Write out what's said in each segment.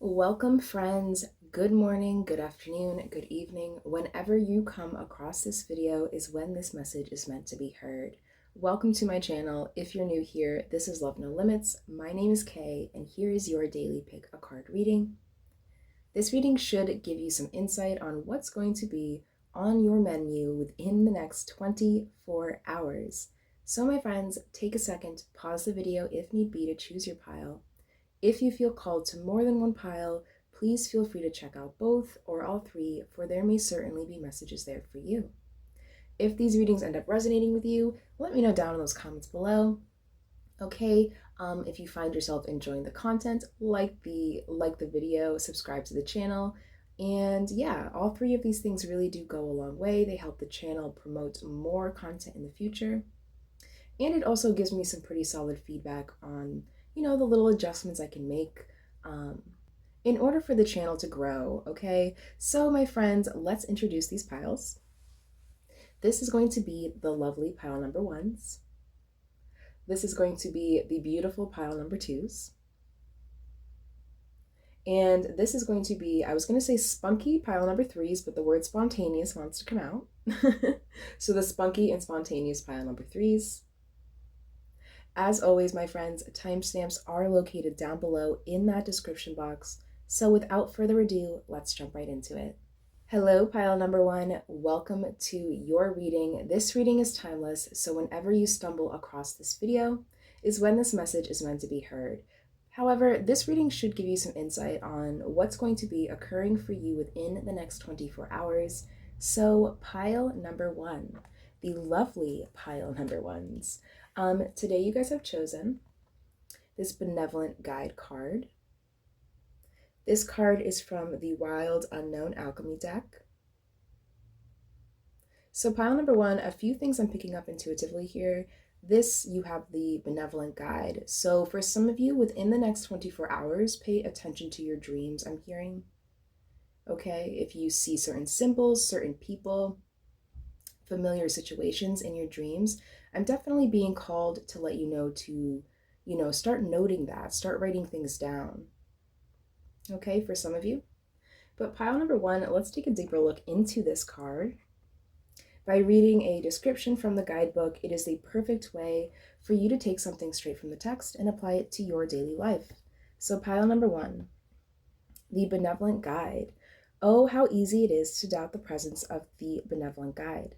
Welcome, friends. Good morning, good afternoon, good evening. Whenever you come across this video is when this message is meant to be heard. Welcome to my channel. If you're new here, this is Love No Limits. My name is Kay, and here is your daily pick a card reading. This reading should give you some insight on what's going to be on your menu within the next 24 hours. So my friends, take a second, pause the video if need be to choose your pile. If you feel called to more than one pile, please feel free to check out both or all three, for there may certainly be messages there for you. If these readings end up resonating with you, let me know down in those comments below. Okay, if you find yourself enjoying the content, like the video, subscribe to the channel, and yeah, all three of these things really do go a long way. They help the channel promote more content in the future, and it also gives me some pretty solid feedback on the little adjustments I can make in order for the channel to grow. Okay, so my friends, let's introduce these piles. This is going to be the lovely pile number ones. This is going to be the beautiful pile number twos. And this is going to be, I was going to say spunky pile number threes, but the word spontaneous wants to come out. So the spunky and spontaneous pile number threes. As always, my friends, timestamps are located down below in that description box. So without further ado, let's jump right into it. Hello, pile number one. Welcome to your reading. This reading is timeless, so whenever you stumble across this video is when this message is meant to be heard. However, this reading should give you some insight on what's going to be occurring for you within the next 24 hours. So pile number one, the lovely pile number ones. Today you guys have chosen this benevolent guide card. This card is from the Wild Unknown Alchemy deck. So pile number one, a few things I'm picking up intuitively here. This, you have the benevolent guide. So for some of you, within the next 24 hours, pay attention to your dreams, I'm hearing. Okay, if you see certain symbols, certain people, familiar situations in your dreams, I'm definitely being called to let you know to, start noting that, start writing things down. Okay, for some of you. But pile number one, let's take a deeper look into this card. By reading a description from the guidebook, it is the perfect way for you to take something straight from the text and apply it to your daily life. So pile number one, the benevolent guide. Oh, how easy it is to doubt the presence of the benevolent guide.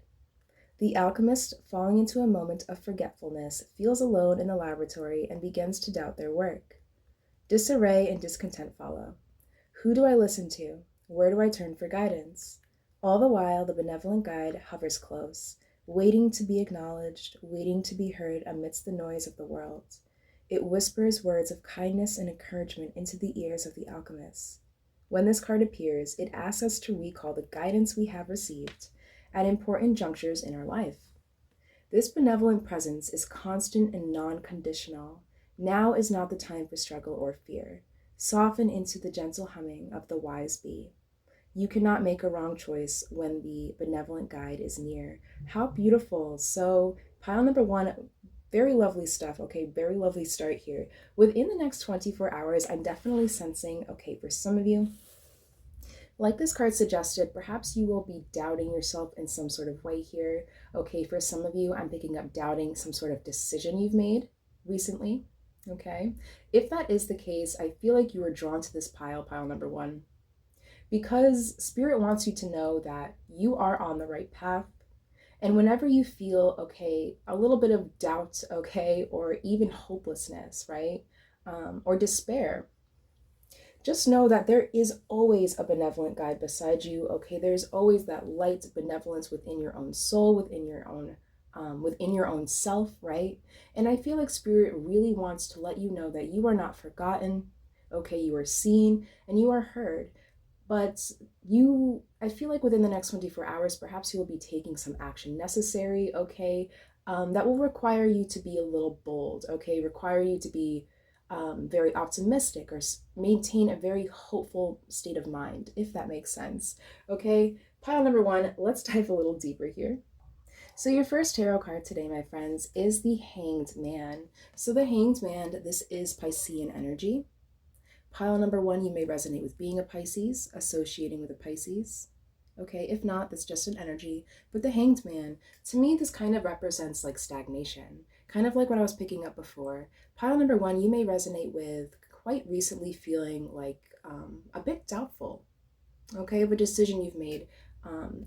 The alchemist, falling into a moment of forgetfulness, feels alone in the laboratory and begins to doubt their work. Disarray and discontent follow. Who do I listen to? Where do I turn for guidance? All the while, the benevolent guide hovers close, waiting to be acknowledged, waiting to be heard amidst the noise of the world. It whispers words of kindness and encouragement into the ears of the alchemist. When this card appears, it asks us to recall the guidance we have received at important junctures in our life. This benevolent presence is constant and non-conditional. Now is not the time for struggle or fear. Soften into the gentle humming of the wise bee. You cannot make a wrong choice when the benevolent guide is near. How beautiful. So pile number one, very lovely stuff. Okay, very lovely start here. Within the next 24 hours, I'm definitely sensing, okay, for some of you, like this card suggested, perhaps you will be doubting yourself in some sort of way here. Okay, for some of you, I'm picking up doubting some sort of decision you've made recently. Okay, if that is the case, I feel like you are drawn to this pile number one, because Spirit wants you to know that you are on the right path. And whenever you feel, okay, a little bit of doubt, okay, or even hopelessness, right, or despair, just know that there is always a benevolent guide beside you. Okay, there's always that light benevolence within your own soul, within your own self, right? And I feel like Spirit really wants to let you know that you are not forgotten. Okay, you are seen and you are heard. But I feel like within the next 24 hours, perhaps you will be taking some action necessary, okay? That will require you to be a little bold, okay? Require you to be very optimistic or maintain a very hopeful state of mind, if that makes sense, okay? Pile number one, let's dive a little deeper here. So your first tarot card today, my friends, is the Hanged Man. So the Hanged Man, this is Piscean energy. Pile number one, you may resonate with being a Pisces, associating with a Pisces. Okay, if not, that's just an energy. But the Hanged Man, to me, this kind of represents like stagnation, kind of like what I was picking up before. Pile number one, you may resonate with quite recently feeling like a bit doubtful, okay, of a decision you've made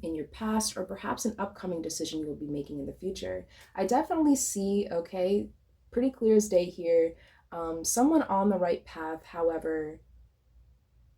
in your past, or perhaps an upcoming decision you will be making in the future. I definitely see, okay, pretty clear as day here, someone on the right path. However,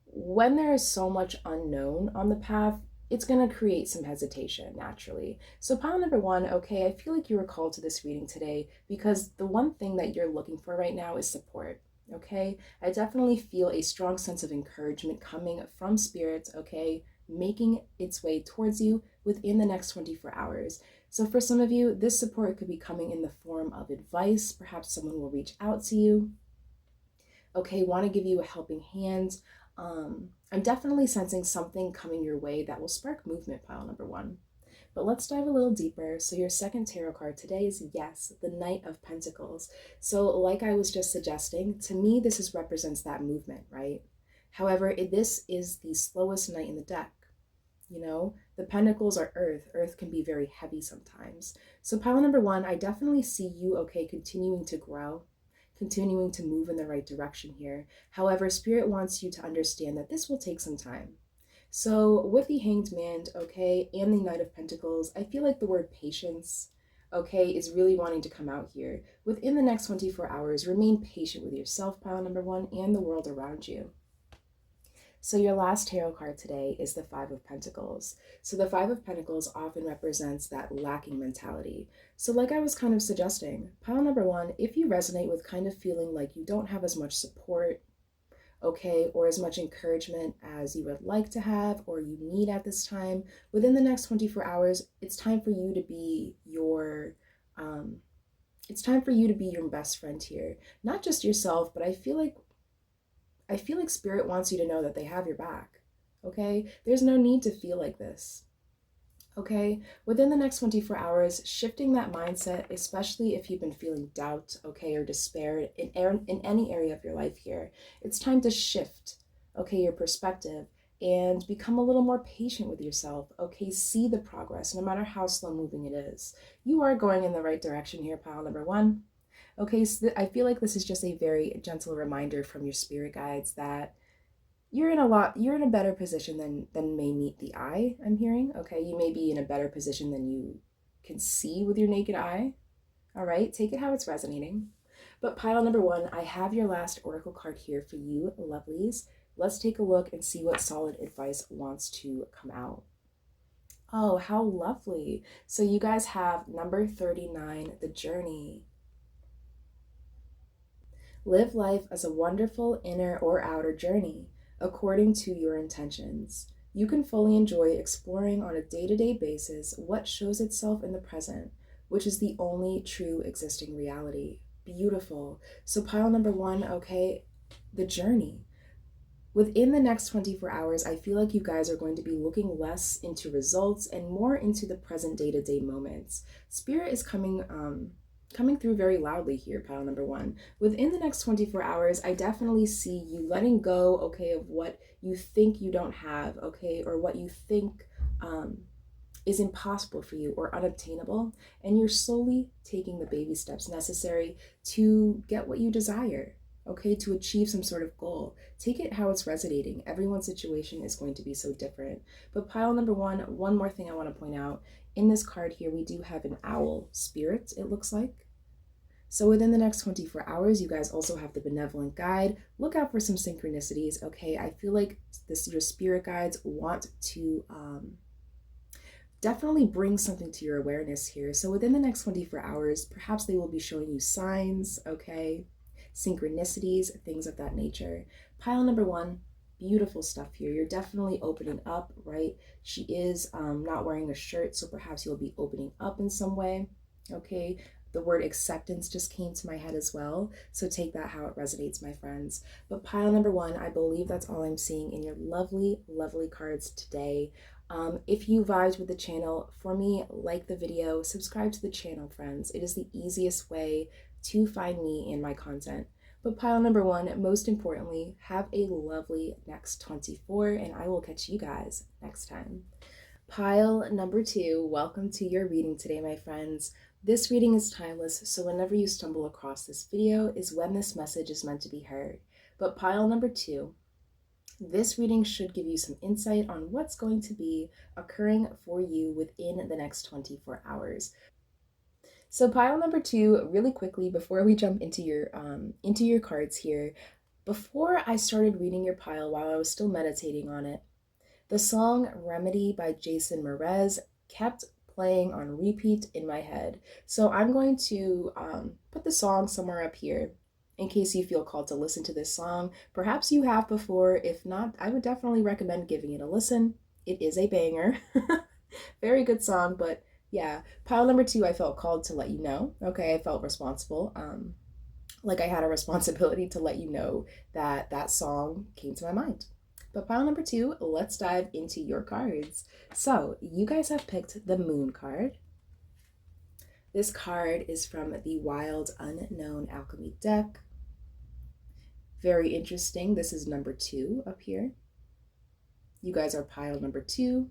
when there is so much unknown on the path, it's going to create some hesitation naturally. So, pile number one, okay, I feel like you were called to this reading today because the one thing that you're looking for right now is support. Okay, I definitely feel a strong sense of encouragement coming from spirits, okay, making its way towards you within the next 24 hours. So, for some of you, this support could be coming in the form of advice. Perhaps someone will reach out to you, okay, want to give you a helping hand. I'm definitely sensing something coming your way that will spark movement, pile number one. But let's dive a little deeper. So your second tarot card today is, yes, the Knight of Pentacles. So like I was just suggesting, to me, this represents that movement, right? However, this is the slowest knight in the deck. You know, the pentacles are earth. Earth can be very heavy sometimes. So pile number one, I definitely see you, okay, continuing to grow, continuing to move in the right direction here. However, Spirit wants you to understand that this will take some time. So with the Hanged Man, okay, and the Knight of Pentacles, I feel like the word patience, okay, is really wanting to come out here. Within the next 24 hours, remain patient with yourself, pile number one, and the world around you. So your last tarot card today is the Five of Pentacles. So the Five of Pentacles often represents that lacking mentality. So like I was kind of suggesting, pile number one, if you resonate with kind of feeling like you don't have as much support, okay, or as much encouragement as you would like to have or you need at this time, within the next 24 hours, it's time for you to be your best friend here. Not just yourself, but I feel like Spirit wants you to know that they have your back. Okay? There's no need to feel like this. Okay, within the next 24 hours, shifting that mindset, especially if you've been feeling doubt, okay, or despair in any area of your life here, it's time to shift, okay, your perspective and become a little more patient with yourself, okay, see the progress, no matter how slow moving it is. You are going in the right direction here, pile number one. Okay, so I feel like this is just a very gentle reminder from your spirit guides that you're in a better position than may meet the eye, I'm hearing. Okay, you may be in a better position than you can see with your naked eye. All right, take it how it's resonating. But pile number one, I have your last oracle card here for you, lovelies. Let's take a look and see what solid advice wants to come out. Oh, how lovely. So you guys have number 39, the journey. Live life as a wonderful inner or outer journey, according to your intentions. You can fully enjoy exploring on a day-to-day basis what shows itself in the present, which is the only true existing reality. Beautiful. So pile number one, okay, the journey. Within the next 24 hours, I feel like you guys are going to be looking less into results and more into the present day-to-day moments. Spirit is coming through very loudly here, pile number one. Within the next 24 hours, I definitely see you letting go, okay, of what you think you don't have, okay, or what you think is impossible for you or unobtainable, and you're slowly taking the baby steps necessary to get what you desire, okay, to achieve some sort of goal. Take it how it's resonating. Everyone's situation is going to be so different. But pile number one more thing I want to point out. In this card here, we do have an owl spirit, it looks like. So within the next 24 hours, you guys also have the benevolent guide. Look out for some synchronicities, okay? I feel like your spirit guides want to definitely bring something to your awareness here. So within the next 24 hours, perhaps they will be showing you signs, okay? Synchronicities, things of that nature. Pile number one, beautiful stuff here. You're definitely opening up, right? She is not wearing a shirt, so perhaps you'll be opening up in some way, okay? The word acceptance just came to my head as well, so take that how it resonates, my friends. But pile number one, I believe that's all I'm seeing in your lovely, lovely cards today. If you vibed with the channel, for me, like the video, subscribe to the channel, friends. It is the easiest way to find me and my content. But pile number one, most importantly, have a lovely next 24, and I will catch you guys next time. Pile number two, welcome to your reading today, my friends. This reading is timeless, so whenever you stumble across this video is when this message is meant to be heard. But pile number two, this reading should give you some insight on what's going to be occurring for you within the next 24 hours. So pile number two, really quickly before we jump into your cards here, before I started reading your pile while I was still meditating on it, the song Remedy by Jason Mraz kept playing on repeat in my head. So I'm going to put the song somewhere up here in case you feel called to listen to this song. Perhaps you have before. If not, I would definitely recommend giving it a listen. It is a banger. Very good song, but yeah. Pile number two, I felt called to let you know. Okay, I felt responsible. Like I had a responsibility to let you know that that song came to my mind. But pile number two, let's dive into your cards. So you guys have picked the Moon card. This card is from the Wild Unknown Alchemy deck. Very interesting. This is number two up here. You guys are pile number two.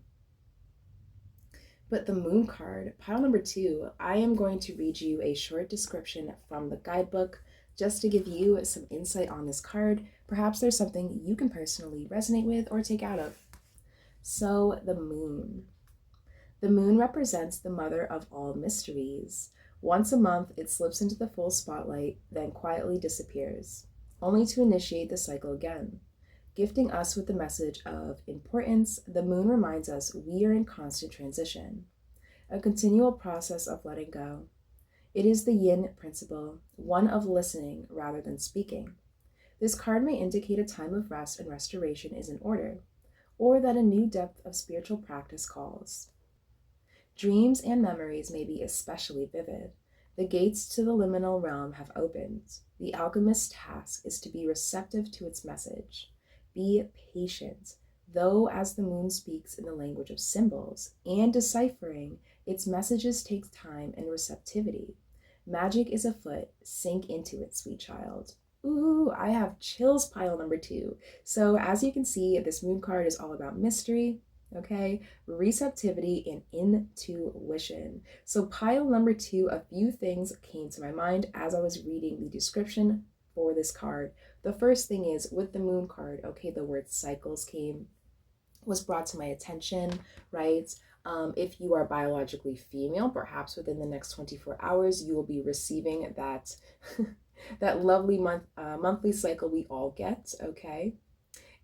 But the Moon card, pile number two, I am going to read you a short description from the guidebook just to give you some insight on this card. Perhaps there's something you can personally resonate with or take out of. So the Moon. The Moon represents the mother of all mysteries. Once a month, it slips into the full spotlight, then quietly disappears, only to initiate the cycle again. Gifting us with the message of importance, the Moon reminds us we are in constant transition, a continual process of letting go. It is the yin principle, one of listening rather than speaking. This card may indicate a time of rest and restoration is in order, or that a new depth of spiritual practice calls. Dreams and memories may be especially vivid. The gates to the liminal realm have opened. The alchemist's task is to be receptive to its message. Be patient, though as the Moon speaks in the language of symbols, and deciphering its messages takes time and receptivity. Magic is afoot. Sink into it, sweet child. Ooh, I have chills, pile number two. So as you can see, this Moon card is all about mystery, okay? Receptivity and intuition. So pile number two, a few things came to my mind as I was reading the description for this card. The first thing is with the Moon card, okay, the word cycles was brought to my attention, right? If you are biologically female, perhaps within the next 24 hours, you will be receiving that that lovely monthly cycle we all get, okay?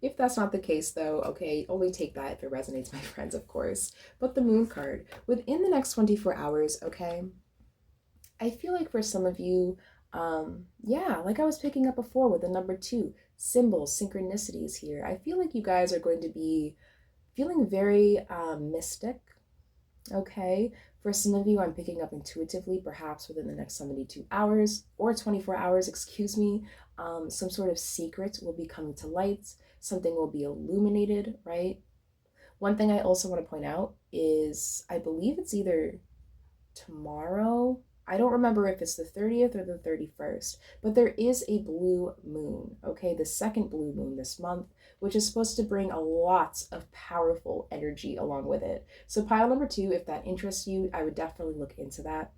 If that's not the case though, okay, only take that if it resonates, my friends, of course. But the Moon card, within the next 24 hours, okay, I feel like for some of you, yeah, like I was picking up before with the number two, symbols, synchronicities here. I feel like you guys are going to be feeling very mystic, okay? For some of you, I'm picking up intuitively, perhaps within the next 72 hours or 24 hours, excuse me. Some sort of secret will be coming to light. Something will be illuminated, right? One thing I also want to point out is I believe it's either tomorrow. I don't remember if it's the 30th or the 31st, but there is a blue moon, okay? The second blue moon this month, which is supposed to bring a lot of powerful energy along with it. So pile number two, if that interests you, I would definitely look into that,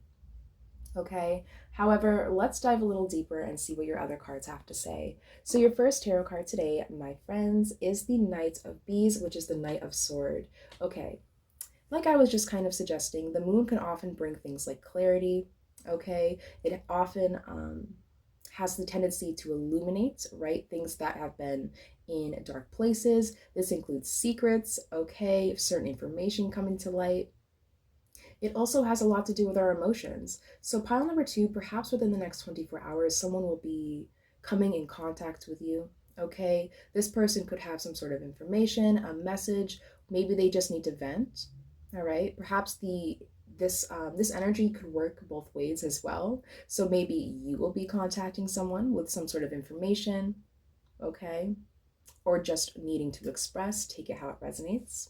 okay? However, let's dive a little deeper and see what your other cards have to say. So your first tarot card today, my friends, is the Knight of Bees, which is the Knight of Sword. Okay, like I was just kind of suggesting, the Moon can often bring things like clarity, okay? It often has the tendency to illuminate, right? Things that have been in dark places. This includes secrets, okay? Certain information coming to light. It also has a lot to do with our emotions. So pile number two, perhaps within the next 24 hours, someone will be coming in contact with you, okay? This person could have some sort of information, a message. Maybe they just need to vent, all right? Perhaps this energy could work both ways as well. So maybe you will be contacting someone with some sort of information, okay? Or just needing to express, take it how it resonates.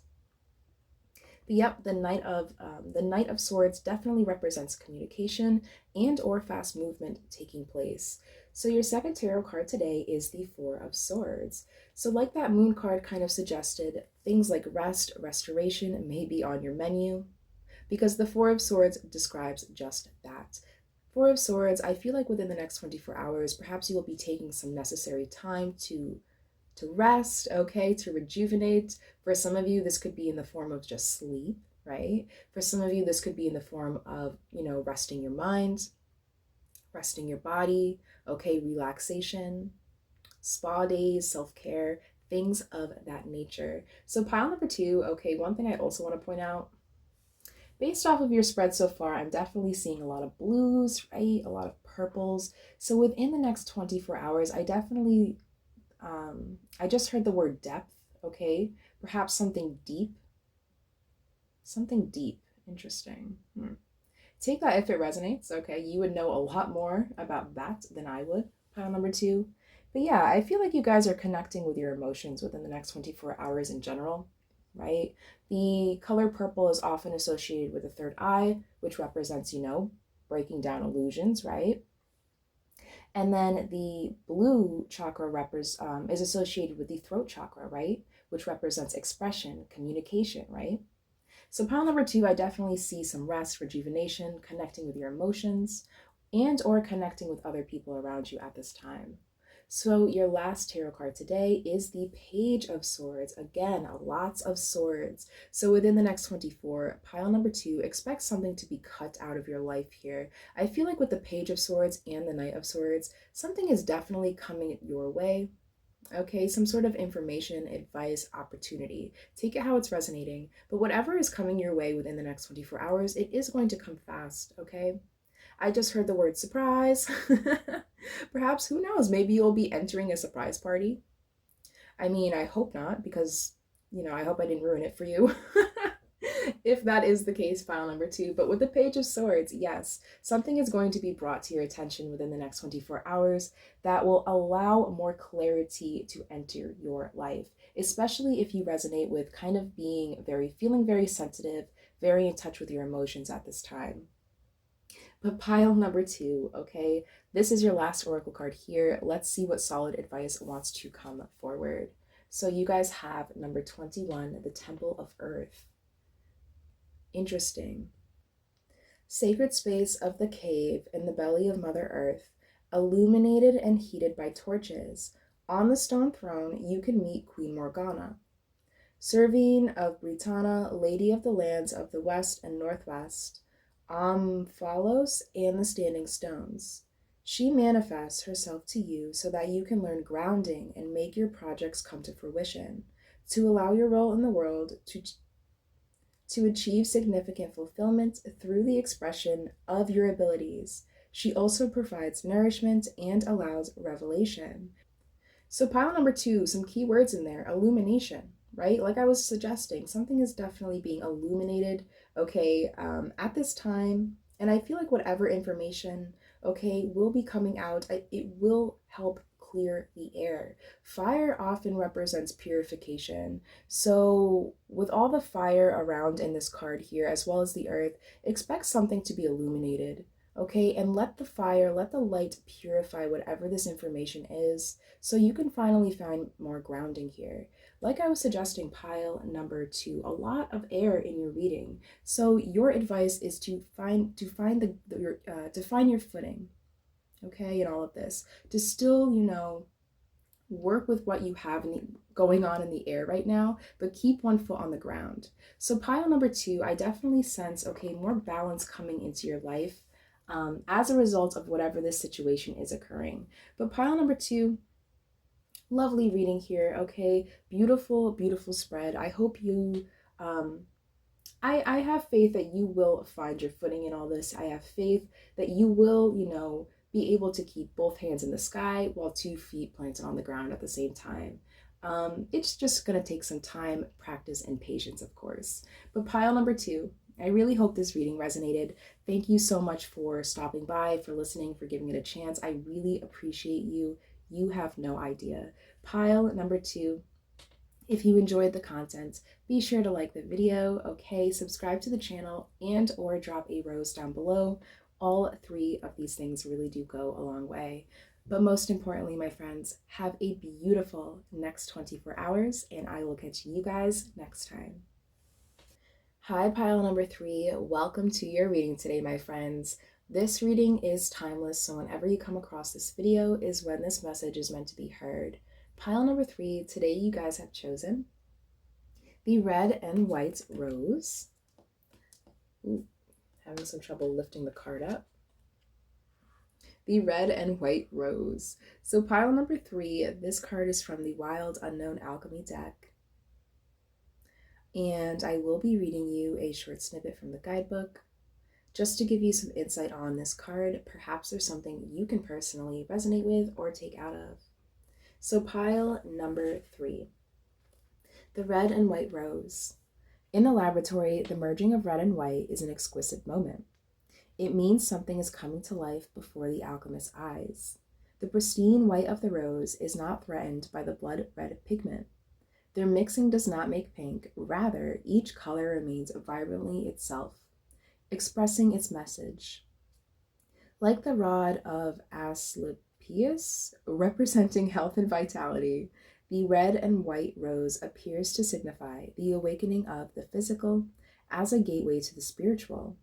But yep, the Knight of Swords definitely represents communication and or fast movement taking place. So your second tarot card today is the Four of Swords. So like that moon card kind of suggested, things like rest, restoration may be on your menu because the Four of Swords describes just that. Four of Swords, I feel like within the next 24 hours, perhaps you will be taking some necessary time to rest, okay, to rejuvenate. For some of you, this could be in the form of just sleep, right? For some of you, this could be in the form of, resting your mind, resting your body, okay, relaxation, spa days, self-care, things of that nature. So pile number two, okay, one thing I also want to point out, based off of your spread so far, I'm definitely seeing a lot of blues, right? A lot of purples. So within the next 24 hours, I just heard the word depth, okay? Perhaps something deep. Something deep. Interesting. Take that if it resonates, okay? You would know a lot more about that than I would, pile number two. But yeah, I feel like you guys are connecting with your emotions within the next 24 hours in general, right? The color purple is often associated with the third eye, which represents, breaking down illusions, right? And then the blue chakra is associated with the throat chakra, right? Which represents expression, communication, right? So pile number two, I definitely see some rest, rejuvenation, connecting with your emotions, and or connecting with other people around you at this time. So your last tarot card today is the Page of Swords. Again, lots of swords. So within the next 24, pile number two, expect something to be cut out of your life here. I feel like with the Page of Swords and the Knight of Swords, something is definitely coming your way. Okay, some sort of information, advice, opportunity. Take it how it's resonating. But whatever is coming your way within the next 24 hours, it is going to come fast, okay? I just heard the word surprise. Perhaps, who knows, maybe you'll be entering a surprise party. I mean, I hope not, because, I hope I didn't ruin it for you. If that is the case, file number two. But with the Page of Swords, yes, something is going to be brought to your attention within the next 24 hours that will allow more clarity to enter your life, especially if you resonate with kind of feeling very sensitive, very in touch with your emotions at this time. But pile number two, okay, this is your last oracle card here. Let's see what solid advice wants to come forward. So you guys have number 21, the Temple of Earth. Interesting. Sacred space of the cave in the belly of Mother Earth, illuminated and heated by torches. On the stone throne, you can meet Queen Morgana. Serving of Britannia, Lady of the Lands of the West and Northwest, Amphalos and the Standing Stones. She manifests herself to you so that you can learn grounding and make your projects come to fruition, to allow your role in the world to achieve significant fulfillment through the expression of your abilities. She also provides nourishment and allows revelation. So pile number two, some key words in there, illumination, right? Like I was suggesting, something is definitely being illuminated, okay, at this time. And I feel like whatever information, okay, will be coming out, it will help clear the air. Fire often represents purification. So with all the fire around in this card here, as well as the earth, expect something to be illuminated, okay? And let the fire, let the light purify whatever this information is so you can finally find more grounding here. Like I was suggesting, pile number two, a lot of air in your reading. So your advice is to find your footing, okay, in all of this, to still, work with what you have going on in the air right now, but keep one foot on the ground. So pile number two, I definitely sense, okay, more balance coming into your life as a result of whatever this situation is occurring. But pile number two, lovely reading here, okay, beautiful, beautiful spread. I hope you, I have faith that you will find your footing in all this. I have faith that you will, be able to keep both hands in the sky while 2 feet planted on the ground at the same time. It's just going to take some time, practice, and patience, of course. But pile number two, I really hope this reading resonated. Thank you so much for stopping by, for listening, for giving it a chance. I really appreciate you. You have no idea. Pile number two, if you enjoyed the content, be sure to like the video, okay, subscribe to the channel, and or drop a rose down below. All 3 of these things really do go a long way. But most importantly, my friends, have a beautiful next 24 hours, and I will catch you guys next time. Hi, pile number 3. Welcome to your reading today, my friends. This reading is timeless, so whenever you come across this video is when this message is meant to be heard. Pile number 3, today you guys have chosen the red and white rose. Ooh, having some trouble lifting the card up. The red and white rose. So pile number 3, this card is from the Wild Unknown Alchemy deck. And I will be reading you a short snippet from the guidebook just to give you some insight on this card. Perhaps there's something you can personally resonate with or take out of. So pile number 3, the red and white rose. In the laboratory, the merging of red and white is an exquisite moment. It means something is coming to life before the alchemist's eyes. The pristine white of the rose is not threatened by the blood red pigment. Their mixing does not make pink, rather, each color remains vibrantly itself, expressing its message. Like the rod of Asclepius, representing health and vitality, the red and white rose appears to signify the awakening of the physical as a gateway to the spiritual.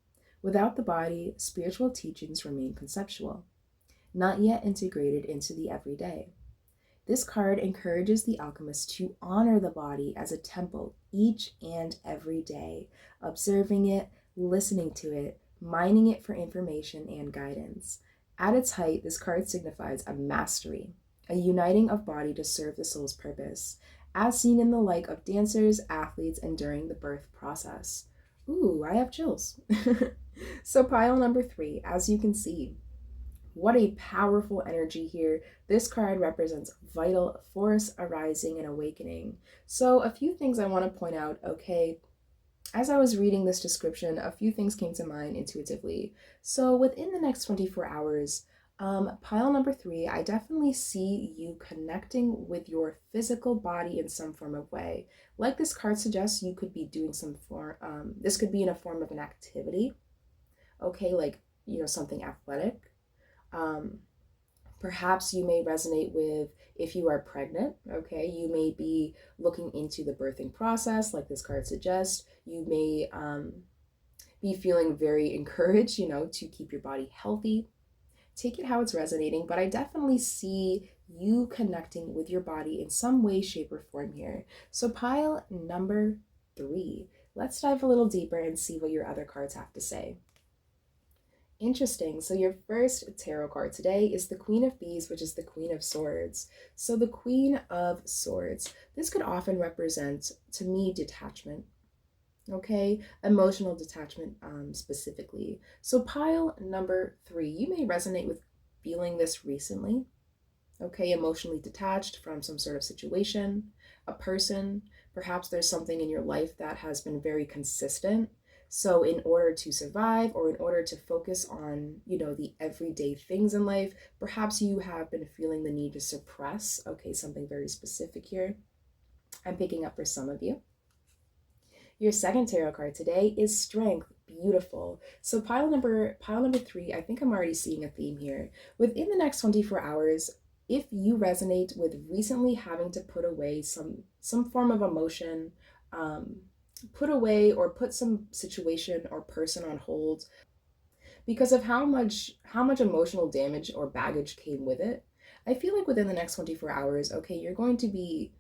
Without the body, spiritual teachings remain conceptual, not yet integrated into the everyday. This card encourages the alchemist to honor the body as a temple each and every day, observing it, listening to it, mining it for information and guidance. At its height, this card signifies a mastery, a uniting of body to serve the soul's purpose, as seen in the like of dancers, athletes, and during the birth process. Ooh, I have chills. So pile number 3, as you can see, what a powerful energy here. This card represents vital force arising and awakening. So a few things I want to point out, okay? As I was reading this description, a few things came to mind intuitively. So within the next 24 hours, pile number 3, I definitely see you connecting with your physical body in some form of way. Like this card suggests, you could be doing some form, this could be in a form of an activity, okay? Like, something athletic. Perhaps you may resonate with if you are pregnant, okay? You may be looking into the birthing process, like this card suggests. You may be feeling very encouraged, to keep your body healthy. Take it how it's resonating, but I definitely see you connecting with your body in some way, shape, or form here. So pile number 3, let's dive a little deeper and see what your other cards have to say. Interesting. So your first tarot card today is the Queen of Bees, which is the Queen of Swords. So the Queen of Swords, this could often represent, to me, detachment, okay? Emotional detachment specifically. So pile number 3, you may resonate with feeling this recently, okay? Emotionally detached from some sort of situation, a person. Perhaps there's something in your life that has been very consistent. So in order to survive, or in order to focus on, the everyday things in life, perhaps you have been feeling the need to suppress, okay, something very specific here. I'm picking up for some of you. Your second tarot card today is Strength. Beautiful. So pile number 3, I think I'm already seeing a theme here. Within the next 24 hours, if you resonate with recently having to put away some form of emotion, put away or put some situation or person on hold because of how much emotional damage or baggage came with it, I feel like within the next 24 hours, okay, you're going to be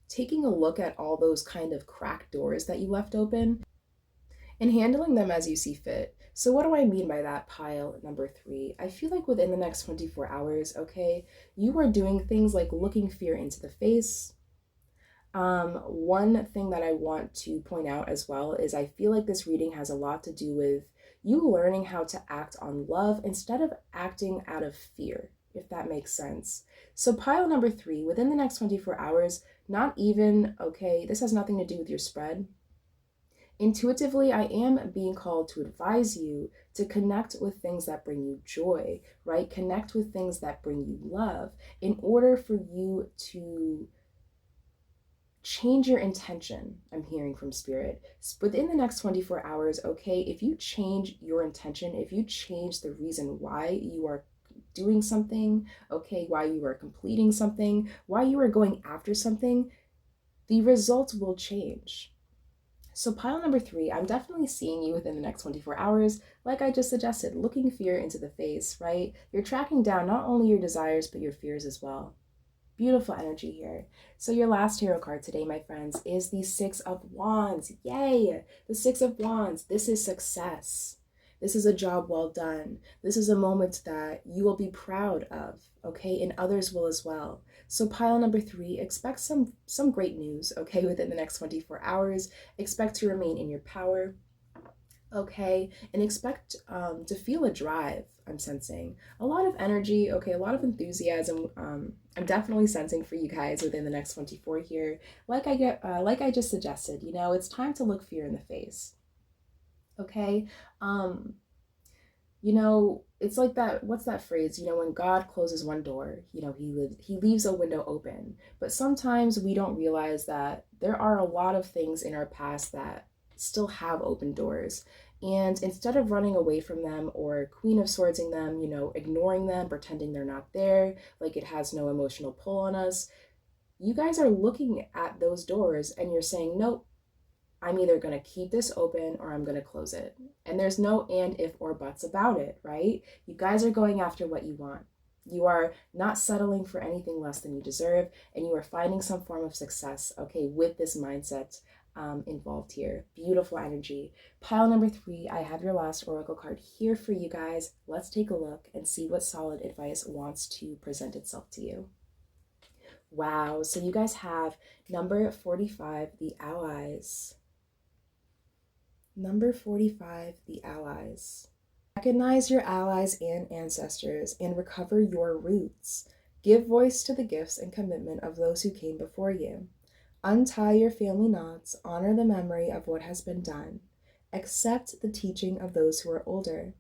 taking a look at all those kind of cracked doors that you left open and handling them as you see fit. So what do I mean by that, pile number 3? I feel like within the next 24 hours, okay, you are doing things like looking fear into the face. One thing that I want to point out as well is I feel like this reading has a lot to do with you learning how to act on love instead of acting out of fear, if that makes sense. So pile number 3, within the next 24 hours, not even, okay, this has nothing to do with your spread. Intuitively, I am being called to advise you to connect with things that bring you joy, right? Connect with things that bring you love in order for you to change your intention. I'm hearing from Spirit. Within the next 24 hours, okay, if you change your intention, if you change the reason why you are doing something, okay, while you are completing something, while you are going after something, the results will change. So pile number 3, I'm definitely seeing you within the next 24 hours, like I just suggested, looking fear into the face, right? You're tracking down not only your desires, but your fears as well. Beautiful energy here. So your last tarot card today, my friends, is the Six of Wands. Yay! The Six of Wands. This is success. This is a job well done. This is a moment that you will be proud of, okay? And others will as well. So pile number 3, expect some great news, okay, within the next 24 hours. Expect to remain in your power, okay, and expect to feel a drive. I'm sensing a lot of energy, okay, a lot of enthusiasm. I'm definitely sensing for you guys within the next 24 here. Like I just suggested, you know, it's time to look fear in the face, okay. You know, it's like that, what's that phrase, you know, when God closes one door, you know, he leaves a window open. But sometimes we don't realize that there are a lot of things in our past that still have open doors. And instead of running away from them or Queen of Swordsing them, you know, ignoring them, pretending they're not there, like it has no emotional pull on us, you guys are looking at those doors and you're saying, nope, I'm either going to keep this open or I'm going to close it. And there's no and, if, or buts about it, right? You guys are going after what you want. You are not settling for anything less than you deserve, and you are finding some form of success, okay, with this mindset involved here. Beautiful energy. Pile number 3, I have your last oracle card here for you guys. Let's take a look and see what solid advice wants to present itself to you. Wow, so you guys have number 45, the Allies. Number 45, the Allies. Recognize your allies and ancestors and recover your roots. Give voice to the gifts and commitment of those who came before you. Untie your family knots, honor the memory of what has been done. Accept the teaching of those who are older.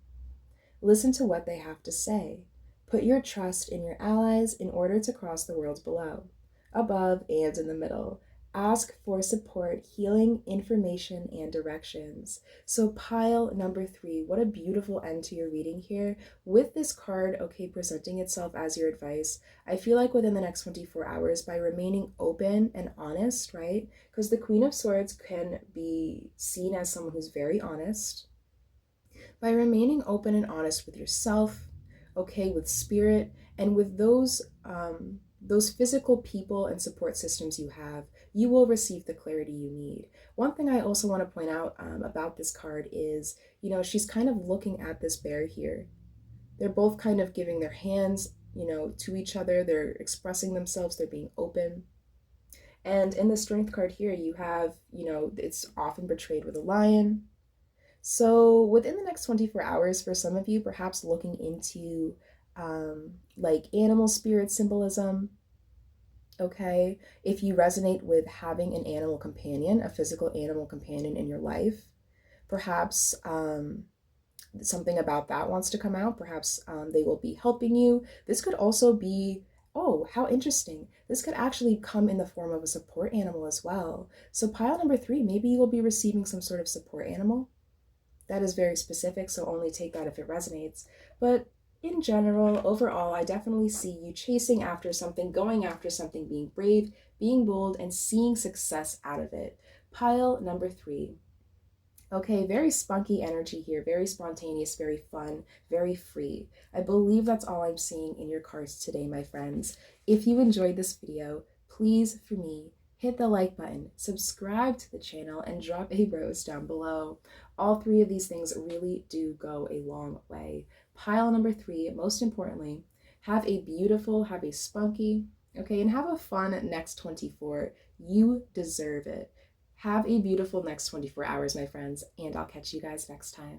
Listen to what they have to say. Put your trust in your allies in order to cross the worlds below, above, and in the middle. Ask for support, healing, information, and directions. So pile number 3, what a beautiful end to your reading here. With this card, okay, presenting itself as your advice, I feel like within the next 24 hours, by remaining open and honest, right? Because the Queen of Swords can be seen as someone who's very honest. By remaining open and honest with yourself, okay, with spirit, and with those physical people and support systems you have, you will receive the clarity you need. One thing I also want to point out about this card is, you know, she's kind of looking at this bear here. They're both kind of giving their hands, you know, to each other. They're expressing themselves. They're being open. And in the Strength card here, you have, you know, it's often portrayed with a lion. So within the next 24 hours, for some of you, perhaps looking into like animal spirit symbolism, okay? If you resonate with having an animal companion, a physical animal companion in your life, perhaps something about that wants to come out. Perhaps they will be helping you. This could also be, oh, how interesting. This could actually come in the form of a support animal as well. So pile number 3, maybe you will be receiving some sort of support animal. That is very specific, so only take that if it resonates. But in general, overall, I definitely see you chasing after something, going after something, being brave, being bold, and seeing success out of it. Pile number 3. Okay, very spunky energy here, very spontaneous, very fun, very free. I believe that's all I'm seeing in your cards today, my friends. If you enjoyed this video, please, for me, hit the like button, subscribe to the channel, and drop a rose down below. All 3 of these things really do go a long way. Pile number 3, most importantly, have a beautiful, have a spunky, okay, and have a fun next 24. You deserve it. Have a beautiful next 24 hours, my friends, and I'll catch you guys next time.